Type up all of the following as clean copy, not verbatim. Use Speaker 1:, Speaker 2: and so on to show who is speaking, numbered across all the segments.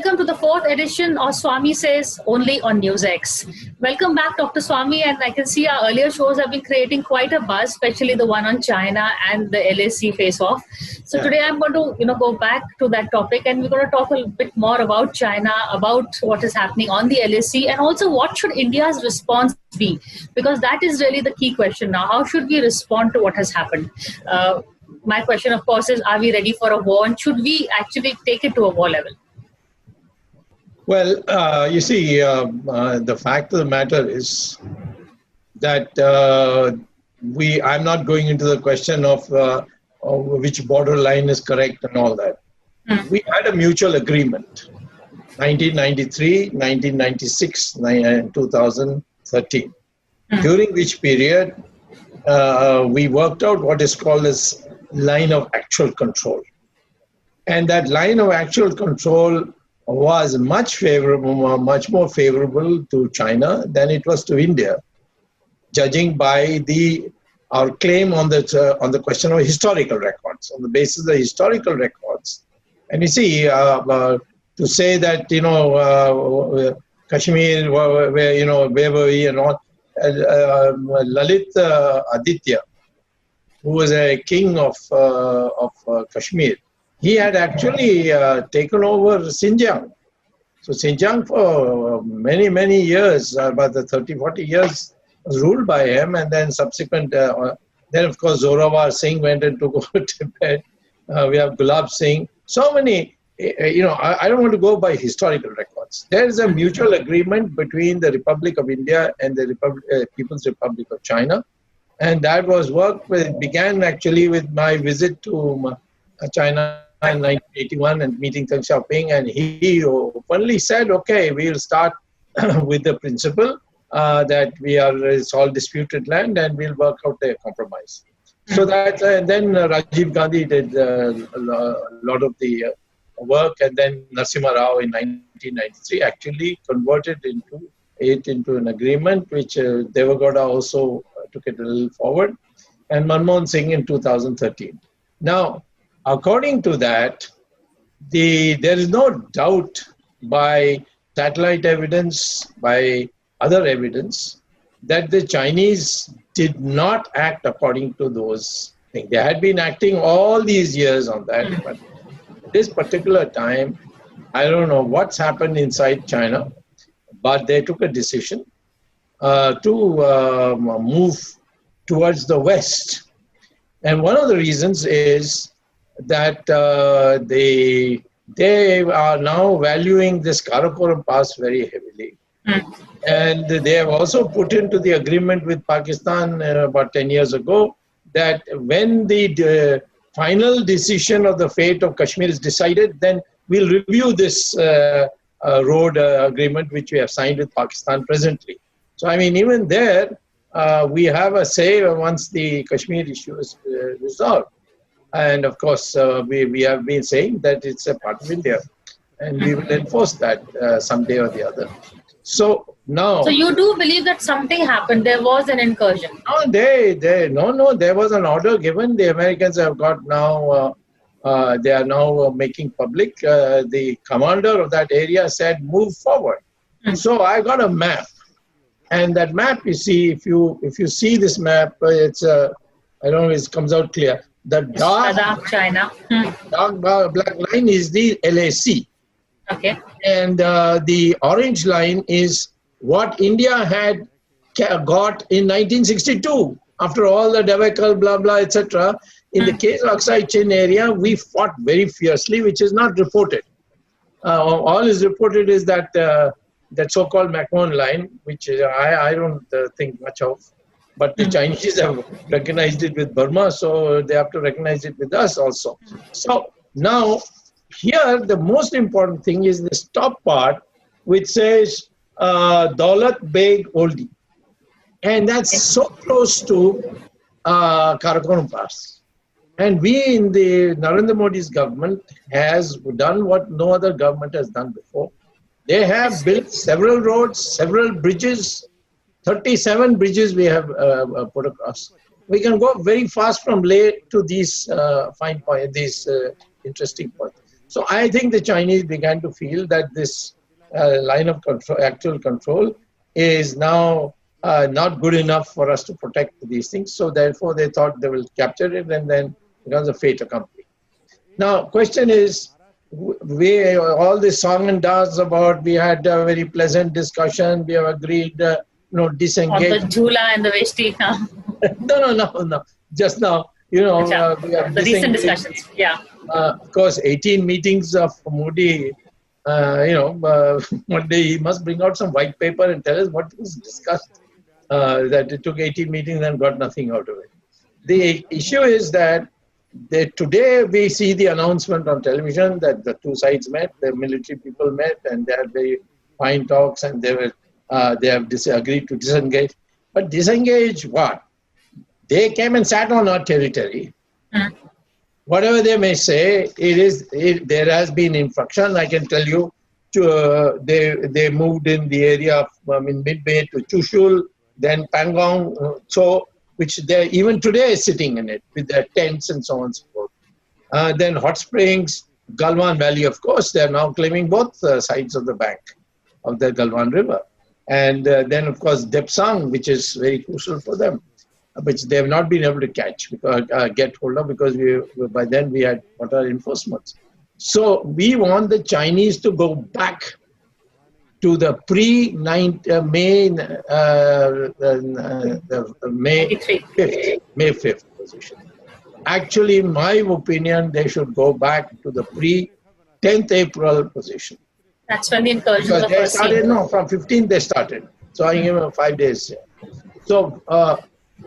Speaker 1: welcome to the fourth edition of SWamy Says, only on NewsX. Welcome back, Dr. SWamy, and I can see our earlier shows have been creating quite a buzz, especially the one on China and the LAC face-off. So today I'm going to, go back to that topic, and we're going to talk a bit more about China, about what is happening on the LAC, and also what should India's response be? Because that is really the key question now. How should we respond to what has happened? My question, of course, is, are we ready for a war, and should we actually take it to a war level?
Speaker 2: Well, you see, the fact of the matter is that I'm not going into the question of which borderline is correct and all that. We had a mutual agreement, 1993, 1996, and 2013, during which period we worked out what is called as line of actual control. And that line of actual control was much more favorable to China than it was to India, judging by our claim on the question of historical records, on the basis of the historical records. And you see, to say that Kashmir, where were we and all, Lalit Aditya, who was a king of Kashmir, he had actually taken over Xinjiang. So Xinjiang for many, many years, about the 30, 40 years, was ruled by him. And then subsequent, then of course Zorawar Singh went and took over Tibet. We have Gulab Singh. So many, I don't want to go by historical records. There is a mutual agreement between the Republic of India and the People's Republic of China. And that was began actually with my visit to China in 1981 and meeting Deng Xiaoping, and he openly said, okay, we'll start with the principle that it's all disputed land and we'll work out a compromise. So that, and then Rajiv Gandhi did a lot of the work, and then Narasimha Rao in 1993 actually converted it into an agreement, which Devagowda also took it a little forward, and Manmohan Singh in 2013. Now, according to that, there is no doubt by satellite evidence, by other evidence, that the Chinese did not act according to those things. They had been acting all these years on that, but this particular time, I don't know what's happened inside China, but they took a decision to move towards the West. And one of the reasons is that they are now valuing this Karakoram Pass very heavily. And they have also put into the agreement with Pakistan about 10 years ago that when the final decision of the fate of Kashmir is decided, then we'll review this road agreement which we have signed with Pakistan presently. So, I mean, even there, we have a say once the Kashmir issue is resolved. And of course, we have been saying that it's a part of India, and we will enforce that someday or the other. So now. So
Speaker 1: you do believe that something happened? There was an incursion?
Speaker 2: No, there was an order given. The Americans have got now. They are now making public. The commander of that area said, "Move forward." So I got a map, and that map, you see, if you see this map, it's I don't know if it comes out clear. The dark
Speaker 1: China,
Speaker 2: dark black line is the LAC.
Speaker 1: Okay.
Speaker 2: And the orange line is what India had got in 1962 after all the Devakal, blah blah, etc. In the case of Aksai Chin area, we fought very fiercely, which is not reported. All is reported is that that so-called McMahon line, which I don't think much of. But the Chinese have recognized it with Burma, so they have to recognize it with us also. So now, here the most important thing is this top part, which says Daulat Beg Oldie. And that's so close to Karakoram Pass. And we in the Narendra Modi's government has done what no other government has done before. They have built several roads, several bridges, 37 bridges we have put across. We can go very fast from Leh to these fine points, these interesting points. So I think the Chinese began to feel that this line of control, actual control, is now not good enough for us to protect these things. So therefore, they thought they will capture it, and then becomes a fait accompli. Now, question is, we all this song and dance about, we had a very pleasant discussion, we have agreed, disengage.
Speaker 1: On the Jhula and the Veshti.
Speaker 2: No. Just now, we have
Speaker 1: the recent discussions. Yeah.
Speaker 2: Of course, 18 meetings of Modi. One day he must bring out some white paper and tell us what was discussed. That it took 18 meetings and got nothing out of it. The issue is that today we see the announcement on television that the two sides met, the military people met, and they had very fine talks, and they have agreed to disengage. But disengage what? They came and sat on our territory. Whatever they may say, there has been infraction. I can tell you, they moved in the area of Midway to Chushul, then Pangong, which they even today is sitting in it with their tents and so on and so forth. Then Hot Springs, Galwan Valley, of course, they are now claiming both sides of the bank of the Galwan River. And then, of course, Depsang, which is very crucial for them, which they have not been able to catch, because get hold of, because by then we had water enforcement. So we want the Chinese to go back to the May 5th position. Actually, in my opinion, they should go back to the pre-10th April position.
Speaker 1: That's when the incursion was
Speaker 2: they started. No, from 15th they started. So I give them 5 days. So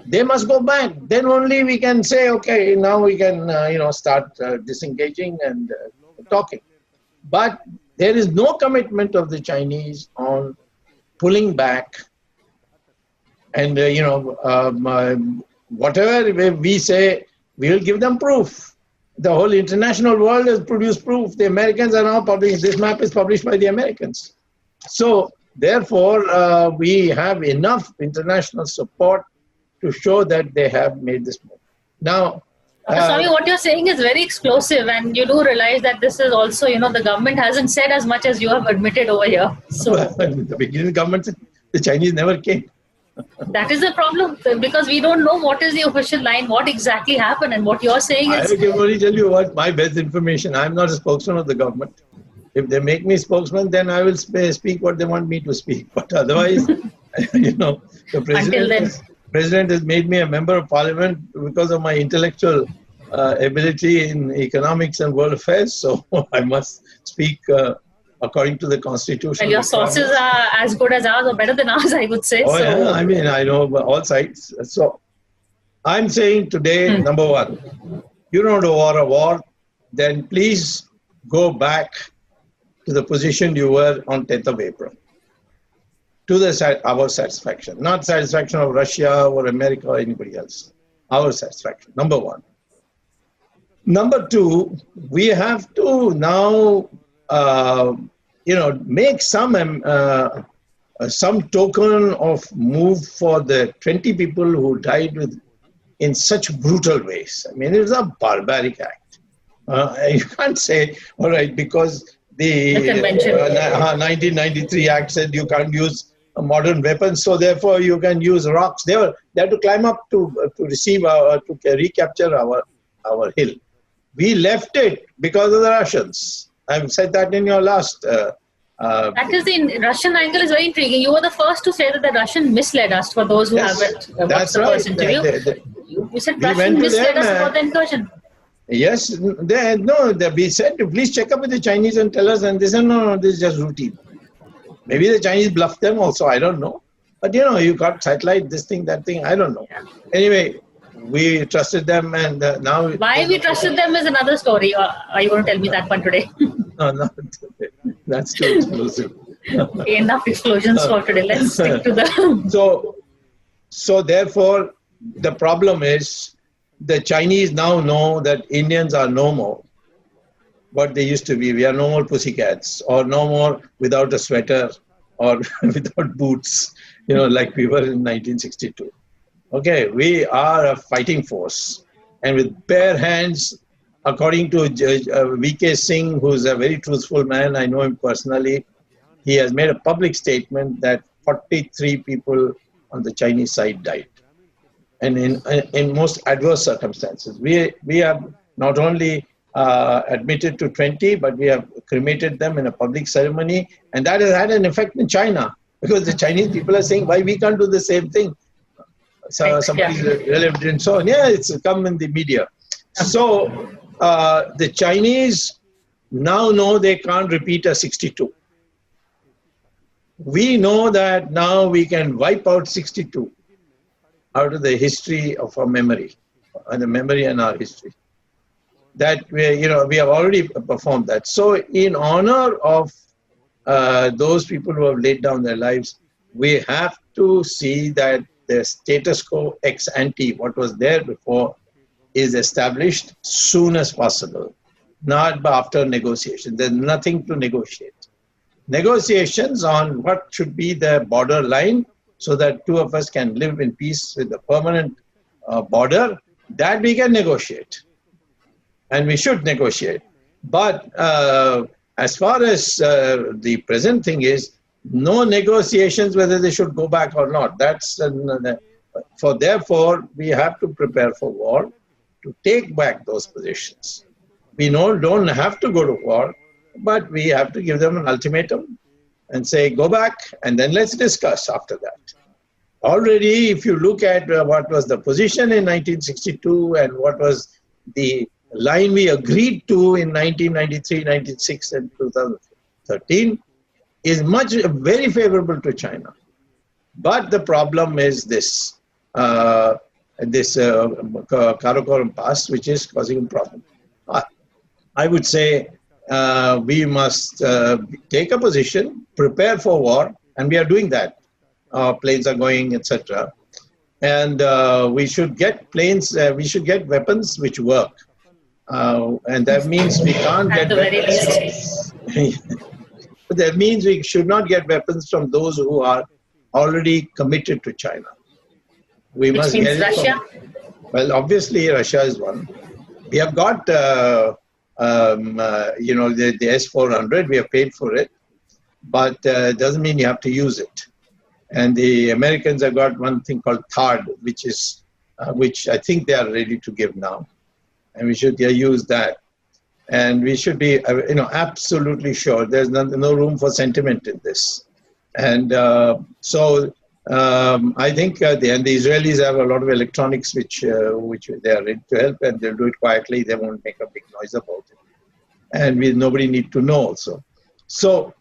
Speaker 2: they must go back. Then only we can say, okay, now we can start disengaging and talking. But there is no commitment of the Chinese on pulling back, and whatever we say, we will give them proof. The whole international world has produced proof. The Americans are now publishing. This map is published by the Americans. So therefore, we have enough international support to show that they have made this move. Now,
Speaker 1: Swamy, what you're saying is very explosive, and you do realize that this is also, the government hasn't said as much as you have admitted over here. So
Speaker 2: the beginning government, the Chinese never came.
Speaker 1: That is the problem, because we don't know what is the official line, what exactly happened, and what you're saying is...
Speaker 2: I can only tell you what my best information. I'm not a spokesman of the government. If they make me spokesman, then I will speak what they want me to speak. But otherwise, the president has made me a member of parliament because of my intellectual ability in economics and world affairs. So I must speak according to the constitution.
Speaker 1: Well, your sources are as good as ours, or better than ours, I would say.
Speaker 2: Yeah, I mean, I know all sides. So I'm saying today, number one, you don't want a war, then please go back to the position you were on 10th of April. To our satisfaction, not satisfaction of Russia or America or anybody else. Our satisfaction, number one. Number two, we have to now, make some token of move for the 20 people who died in such brutal ways. I mean, it was a barbaric act. You can't say, all right, because the 1993 Act said you can't use modern weapons, so therefore you can use rocks. They had to climb up to recapture our hill. We left it because of the Russians. I've said that in your last.
Speaker 1: That is the Russian angle is very intriguing. You were the first to say that the Russian misled us. For those who haven't watched the first interview, you said Russian misled us about the incursion.
Speaker 2: Yes, we said please check up with the Chinese and tell us, and they said no, this is just routine. Maybe the Chinese bluffed them also, I don't know. But you got satellite, this thing, that thing, I don't know. Yeah. Anyway, we trusted them, and now...
Speaker 1: Why we trusted them is another story. Are you going to tell me that one today?
Speaker 2: No, that's too explosive.
Speaker 1: Okay, enough explosions for today. Let's stick to the...
Speaker 2: So therefore, the problem is the Chinese now know that Indians are no more what they used to be. We are no more pussycats, or no more without a sweater or without boots, like we were in 1962. Okay, we are a fighting force. And with bare hands, according to Judge V.K. Singh, who's a very truthful man, I know him personally, he has made a public statement that 43 people on the Chinese side died. And in most adverse circumstances. We have not only admitted to 20, but we have cremated them in a public ceremony. And that has had an effect in China, because the Chinese people are saying, why we can't do the same thing? So somebody's relative and so on. Yeah, it's come in the media. So the Chinese now know they can't repeat a 62. We know that now we can wipe out 62 out of the history of our memory, and the memory and our history. That we have already performed that. So in honor of those people who have laid down their lives, we have to see that the status quo ex ante, what was there before, is established soon as possible, not after negotiation. There's nothing to negotiate. Negotiations on what should be the border line so that two of us can live in peace with a permanent border, that we can negotiate. And we should negotiate. But as far as the present thing is, no negotiations whether they should go back or not. Therefore, we have to prepare for war to take back those positions. We don't have to go to war, but we have to give them an ultimatum and say, go back, and then let's discuss after that. Already, if you look at what was the position in 1962 and what was the line we agreed to in 1993, 1996, and 2013, is very favorable to China. But the problem is this Karakoram Pass, which is causing a problem. I would say we must take a position, prepare for war, and we are doing that. Planes are going, etc. And we should get planes, we should get weapons which work. And that means we can't get weapons. That means we should not get weapons from those who are already committed to China. We
Speaker 1: Which
Speaker 2: must
Speaker 1: means
Speaker 2: get it
Speaker 1: Russia?
Speaker 2: well, obviously Russia is one. We have got the S-400, we have paid for it, but doesn't mean you have to use it. And the Americans have got one thing called THAAD, which I think they are ready to give now. And we should use that. And we should be absolutely sure there's no room for sentiment in this. And so I think the Israelis have a lot of electronics which they are ready to help, and they'll do it quietly. They won't make a big noise about it. And nobody need to know also. So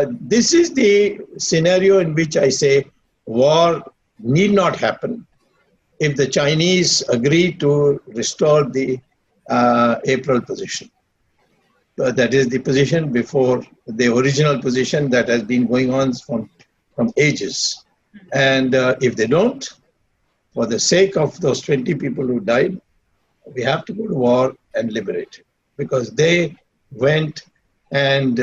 Speaker 2: this is the scenario in which I say war need not happen if the Chinese agree to restore the April position. That is the position before the original position that has been going on from ages. And if they don't, for the sake of those 20 people who died, we have to go to war and liberate it. Because they went and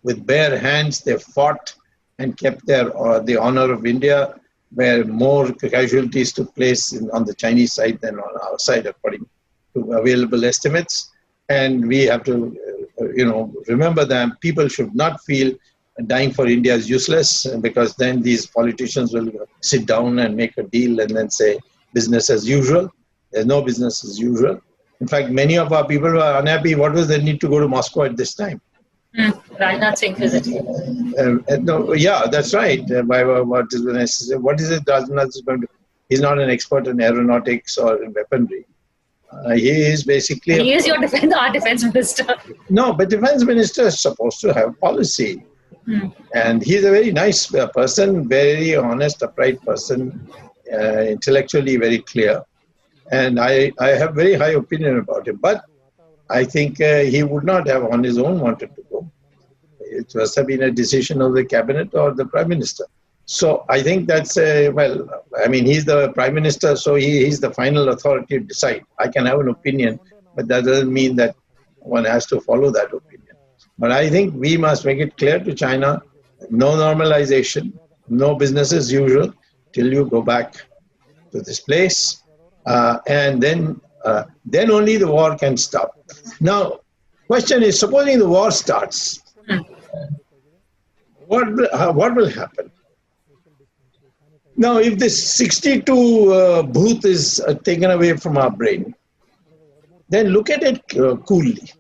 Speaker 2: with bare hands they fought and kept the honor of India, where more casualties took place on the Chinese side than on our side, according to available estimates. And we have to, remember that people should not feel dying for India is useless, because then these politicians will sit down and make a deal and then say business as usual. There's no business as usual. In fact, many of our people were unhappy. What was the need to go to Moscow at this time?
Speaker 1: Rajnath Singh visited.
Speaker 2: No, yeah, that's right. What is it Rajnath is going to? He's not an expert in aeronautics or in weaponry. He is basically...
Speaker 1: He is our defense minister.
Speaker 2: No, but defense minister is supposed to have policy. And he's a very nice person, very honest, upright person, intellectually very clear. And I have very high opinion about him. But I think he would not have on his own wanted to go. It must have been a decision of the cabinet or the prime minister. So I think that's, he's the prime minister, so he's the final authority to decide. I can have an opinion, but that doesn't mean that one has to follow that opinion. But I think we must make it clear to China, no normalization, no business as usual till you go back to this place. And then then only the war can stop. Now, question is, supposing the war starts, what will happen? Now, if this 62 booth is taken away from our brain, then look at it coolly.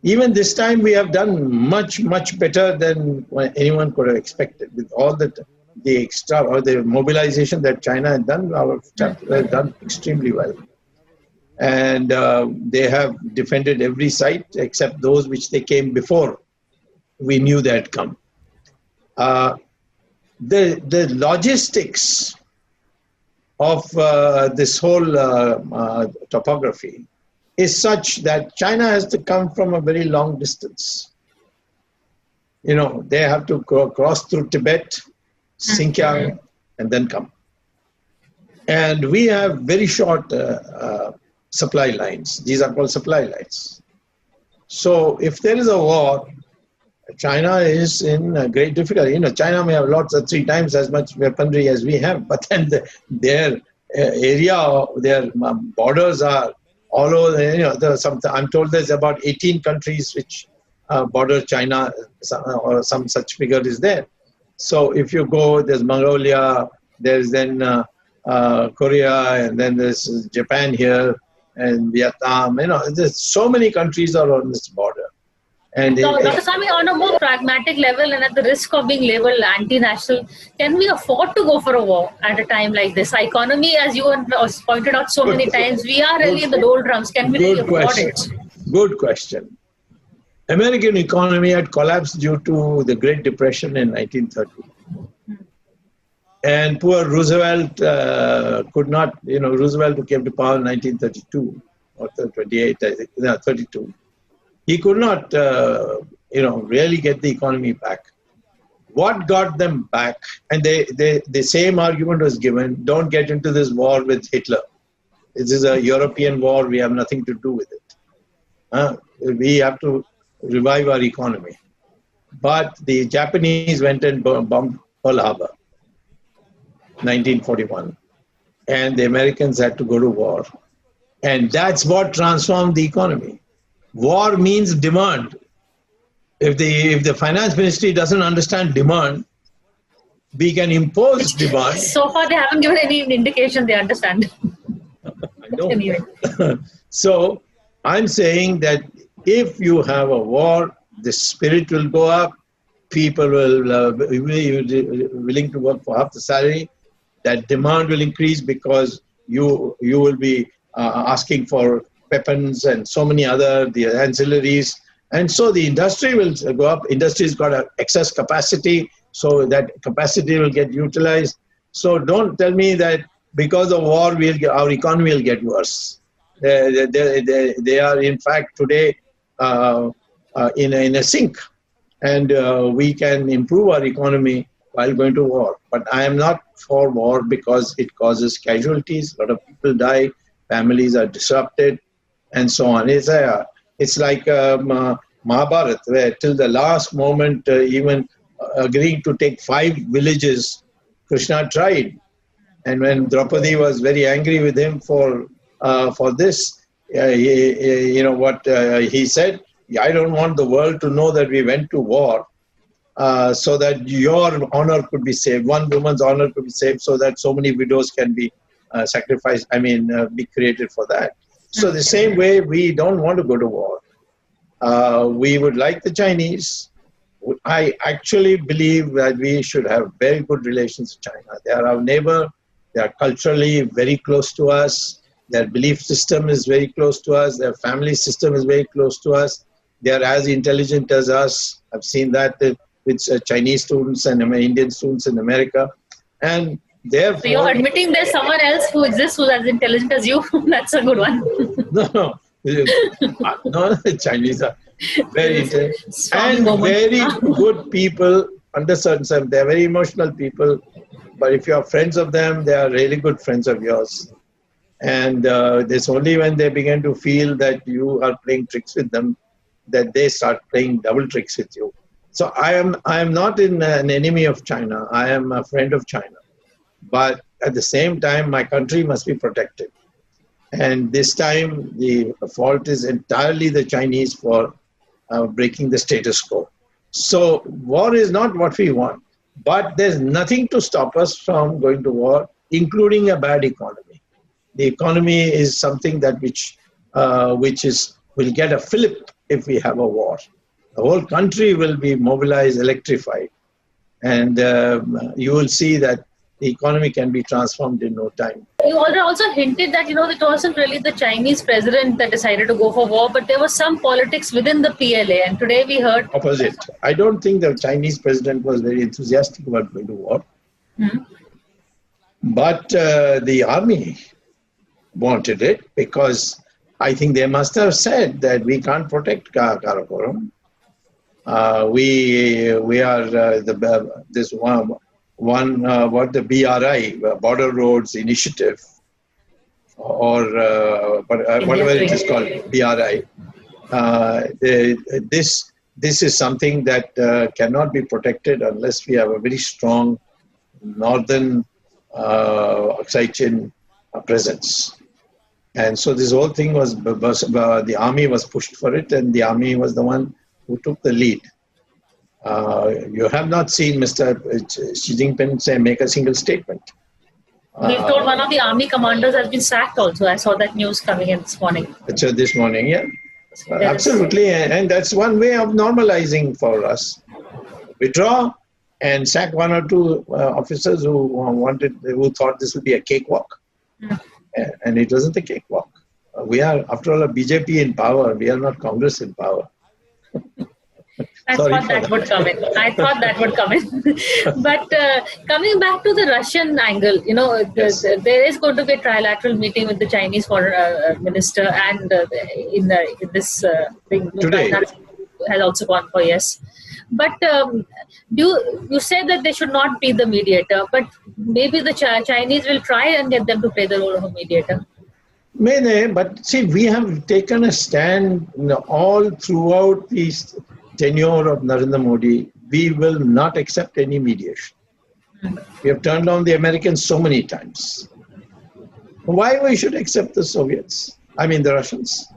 Speaker 2: Even this time, we have done much, much better than anyone could have expected. With all the extra or the mobilization that China had done, our chapter has done extremely well. And they have defended every site except those which they came before we knew they had come. The logistics of this whole topography is such that China has to come from a very long distance. You know, they have to cross through Tibet, Xinjiang, and then come. And we have very short supply lines. These are called supply lines. So if there is a war, China is in great difficulty. You know, China may have lots of 3 times as much weaponry as we have, but then their area, their borders are all over. You know, I'm told there's about 18 countries which border China, or some such figure is there. So if you go, there's Mongolia, there's then Korea, and then there's Japan here, and Vietnam. You know, there's so many countries are on this border. And
Speaker 1: so, Dr. Swamy, on a more pragmatic level and at the risk of being labeled anti-national, can we afford to go for a war at a time like this? Our economy, as you have pointed out so many times, we are really in the doldrums. Can we really afford it?
Speaker 2: Good question. American economy had collapsed due to the Great Depression in 1930. And poor Roosevelt could not, you know, Roosevelt who came to power in 1932 or 28, I think, no, 32. He could not, you know, really get the economy back. What got them back? And the same argument was given, don't get into this war with Hitler. This is a European war, we have nothing to do with it. We have to revive our economy. But the Japanese went and bombed Pearl Harbor, 1941. And the Americans had to go to war. And that's what transformed the economy. War means demand. If the finance ministry doesn't understand demand, we can impose demand.
Speaker 1: So far, they haven't given any indication they understand.
Speaker 2: I know. So I'm saying that if you have a war, the spirit will go up. People will be willing to work for half the salary. That demand will increase because you will be asking for weapons and so many other the ancillaries, and so the industry will go up. Industry's got an excess capacity, so that capacity will get utilized. So don't tell me that because of war our economy will get worse. They are in fact today in a sink, and we can improve our economy while going to war. But I am not for war because it causes casualties. A lot of people die, families are disrupted, and so on. It's like Mahabharata, where till the last moment, even agreeing to take 5 villages, Krishna tried. And when Draupadi was very angry with him for this, you know what he said? I don't want the world to know that we went to war, so that your honor could be saved. One woman's honor could be saved, so that so many widows can be sacrificed. Be created for that. So the same way, we don't want to go to war. We would like the Chinese. I actually believe that we should have very good relations with China. They are our neighbor. They are culturally very close to us. Their belief system is very close to us. Their family system is very close to us. They are as intelligent as us. I've seen that with Chinese students and Indian students in America. And therefore,
Speaker 1: so you're admitting there's someone else who exists who's as intelligent as you? That's a good one.
Speaker 2: No, the Chinese are very intelligent and very good people under certain circumstances. They're very emotional people, but if you're friends of them, they are really good friends of yours. And it's only when they begin to feel that you are playing tricks with them that they start playing double tricks with you. So I am not an enemy of China. I am a friend of China. But at the same time, my country must be protected. And this time, the fault is entirely the Chinese for breaking the status quo. So war is not what we want, but there's nothing to stop us from going to war, including a bad economy. The economy is something that will get a fillip if we have a war. The whole country will be mobilized, electrified, and you will see that the economy can be transformed in no time.
Speaker 1: You also hinted that, it wasn't really the Chinese president that decided to go for war, but there was some politics within the PLA. And today we heard...
Speaker 2: Opposite. I don't think the Chinese president was very enthusiastic about going to war. But the army wanted it because I think they must have said that we can't protect Karakoram. We are the BRI, Border Roads Initiative, or whatever it is called, BRI. This is something that cannot be protected unless we have a very strong northern Oxygen presence. And so this whole thing was the army was pushed for it, and the army was the one who took the lead. You have not seen Mr. Xi Jinping make a single statement.
Speaker 1: We've told one of the army commanders has been sacked also. I saw that news coming in this morning.
Speaker 2: This morning, yeah. Absolutely. And that's one way of normalizing for us. Withdraw and sack one or two officers who thought this would be a cakewalk. And it wasn't a cakewalk. We are, after all, a BJP in power. We are not Congress in power.
Speaker 1: I thought that would come in. But coming back to the Russian angle, yes. There is going to be a trilateral meeting with the Chinese foreign minister, and in this thing
Speaker 2: today
Speaker 1: has also gone for yes. But you said that they should not be the mediator, but maybe the Chinese will try and get them to play the role of a mediator.
Speaker 2: But see, we have taken a stand all throughout these tenure of Narendra Modi. We will not accept any mediation. We have turned down the Americans so many times. Why we should accept the Soviets? I mean the Russians.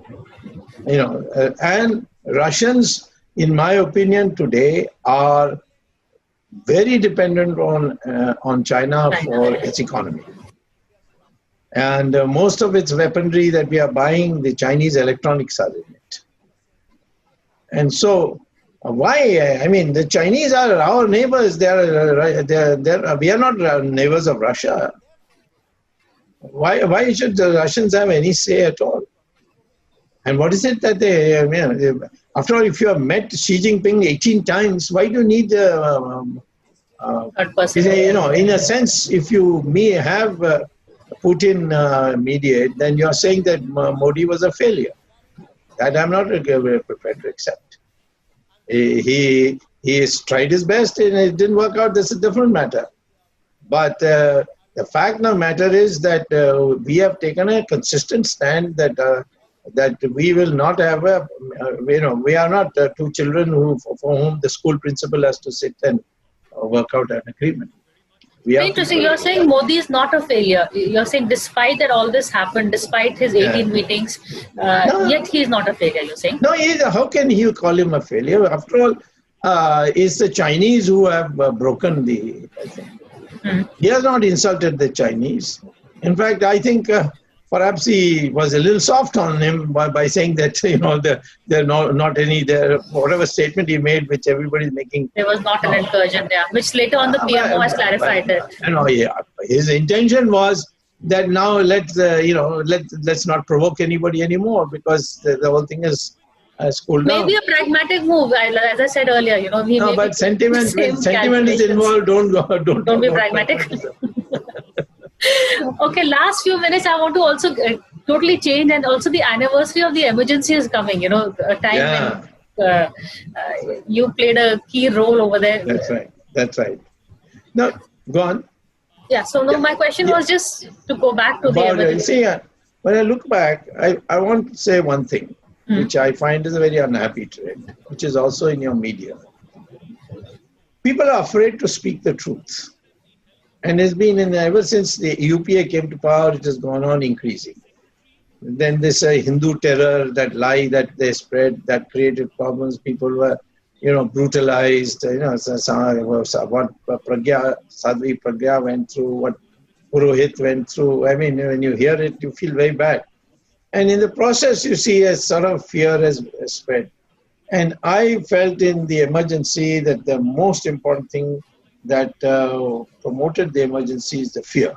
Speaker 2: And Russians, in my opinion, today are very dependent on China for its economy. And most of its weaponry that we are buying, the Chinese electronics are in it. And so, why? I mean, the Chinese are our neighbors. We are not neighbors of Russia. Why should the Russians have any say at all? And what is it that after all, if you have met Xi Jinping 18 times, why do you need in a sense, if you have Putin mediate, then you are saying that Modi was a failure. That I'm not prepared to accept. He has tried his best and it didn't work out. That's a different matter. But the fact of the matter is that we have taken a consistent stand that we will not have we are not two children for whom the school principal has to sit and work out an agreement.
Speaker 1: Interesting. You're saying Modi is not a failure. You're saying despite that all this happened, despite his 18 meetings, yet he is not a failure, you're saying?
Speaker 2: No, how can you call him a failure? After all, it's the Chinese who have broken the thing. He has not insulted the Chinese. In fact, I think perhaps he was a little soft on him by saying that they're not any whatever statement he made, which everybody is making.
Speaker 1: There was not an incursion there, which later on the PMO has clarified that.
Speaker 2: His intention was that now let's not provoke anybody anymore because the whole thing is cooled down.
Speaker 1: Maybe a pragmatic move, as I said earlier.
Speaker 2: But sentiment is involved. Don't
Speaker 1: be pragmatic. Okay, last few minutes I want to also totally change, and also the anniversary of the emergency is coming, a time when you played a key role over there.
Speaker 2: That's right. No, go on.
Speaker 1: Yeah, so my question was just to go back to the emergency.
Speaker 2: When I look back, I want to say one thing, which I find is a very unhappy trend, which is also in your media. People are afraid to speak the truth. And it's been ever since the UPA came to power, it has gone on increasing. Then this Hindu terror, that lie that they spread, that created problems. People were, brutalized. What Sadhvi Pragya went through, what Purohit went through. I mean, when you hear it, you feel very bad. And in the process, you see a sort of fear has spread. And I felt in the emergency that the most important thing that promoted the emergency is the fear.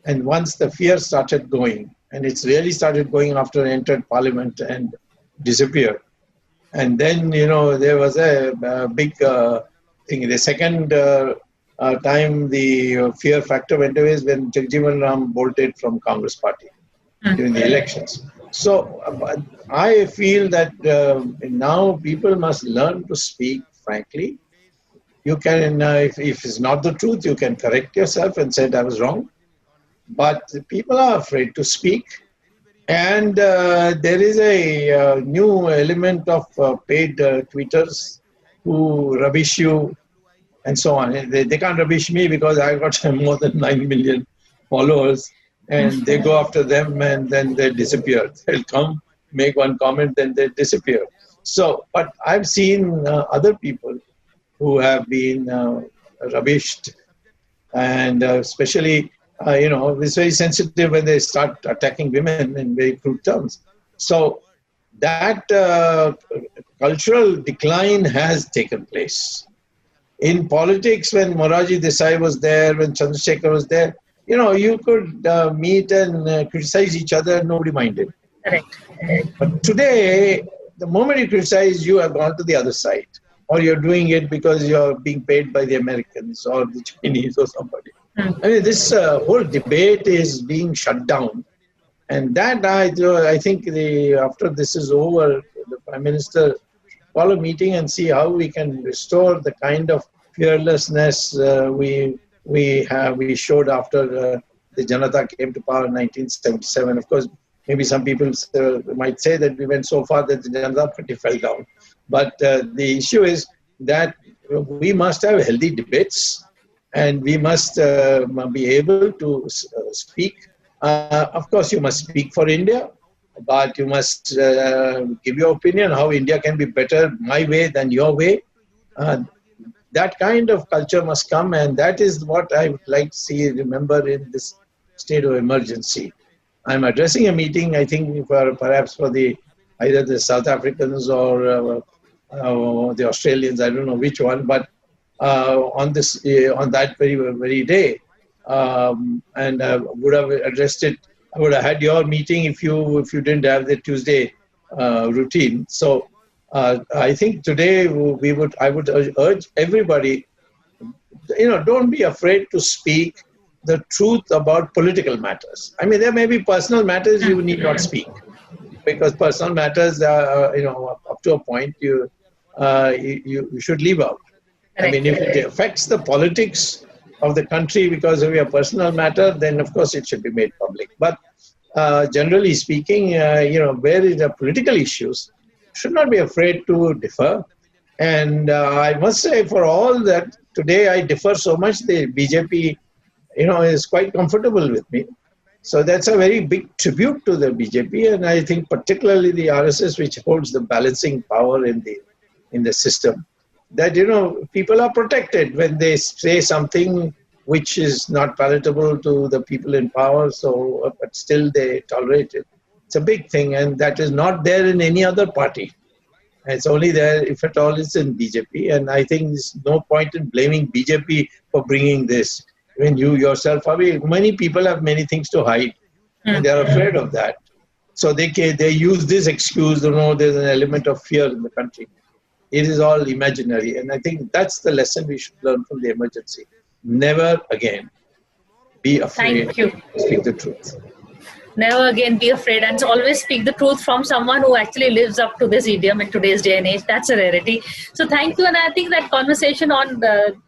Speaker 2: And once the fear started going, and it's really started going after I entered parliament and disappeared. And then, there was a big thing. The second time the fear factor went away is when Jagjeevan Ram bolted from Congress party during the elections. So I feel that now people must learn to speak frankly. You can, if it's not the truth, you can correct yourself and say, I was wrong. But people are afraid to speak. And there is a new element of paid tweeters who rubbish you and so on. They can't rubbish me because I got more than 9 million followers. And they go after them and then they disappear. They'll come, make one comment, then they disappear. So, but I've seen other people who have been rubbished, and especially, it's very sensitive when they start attacking women in very crude terms. So that cultural decline has taken place. In politics, when Morarji Desai was there, when Chandrasekhar was there, you could meet and criticize each other, nobody minded.
Speaker 1: Correct.
Speaker 2: But today, the moment you criticize, you have gone to the other side. Or you're doing it because you're being paid by the Americans or the Chinese or somebody. I mean, this whole debate is being shut down. And that, I think, after this is over, the Prime Minister call a meeting and see how we can restore the kind of fearlessness we showed after the Janata came to power in 1977. Of course, maybe some people might say that we went so far that the Janata Party fell down. But the issue is that we must have healthy debates and we must be able to speak. Of course, you must speak for India, but you must give your opinion how India can be better my way than your way. That kind of culture must come, and that is what I would like to remember in this state of emergency. I'm addressing a meeting, I think, perhaps for either the South Africans or the Australians, I don't know which one, but on that very day, and would have addressed it. I would have had your meeting if you didn't have the Tuesday routine. So I think today I would urge everybody, don't be afraid to speak the truth about political matters. I mean, there may be personal matters you need not speak, because personal matters, up to a point you should leave out. I mean, if it affects the politics of the country because of your personal matter, then of course it should be made public. But generally speaking, where is the political issues, should not be afraid to differ. And I must say, for all that, today I differ so much, the BJP, is quite comfortable with me. So that's a very big tribute to the BJP, and I think particularly the RSS, which holds the balancing power in the system, that people are protected when they say something which is not palatable to the people in power. So, but still they tolerate it. It's a big thing, and that is not there in any other party. It's only there, if at all, it's in BJP. And I think there's no point in blaming BJP for bringing this. When you yourself, many people have many things to hide, and they are afraid of that. So they use this excuse, there's an element of fear in the country. It is all imaginary. And I think that's the lesson we should learn from the emergency. Never again be afraid to speak the truth.
Speaker 1: Never again be afraid, and always speak the truth from someone who actually lives up to this idiom in today's day and age. That's a rarity. So thank you. And I think that conversation on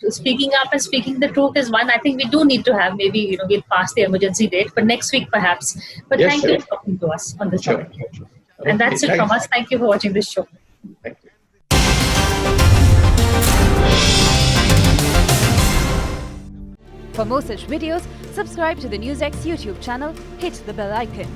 Speaker 1: speaking up and speaking the truth is one I think we do need to have. Maybe, we'll pass the emergency date, but next week perhaps. But yes, thank you for talking to us on this topic. Sure. And that's it from us. Thank you for watching this show.
Speaker 2: Thank you.
Speaker 3: For more such videos, subscribe to the NewsX YouTube channel, hit the bell icon.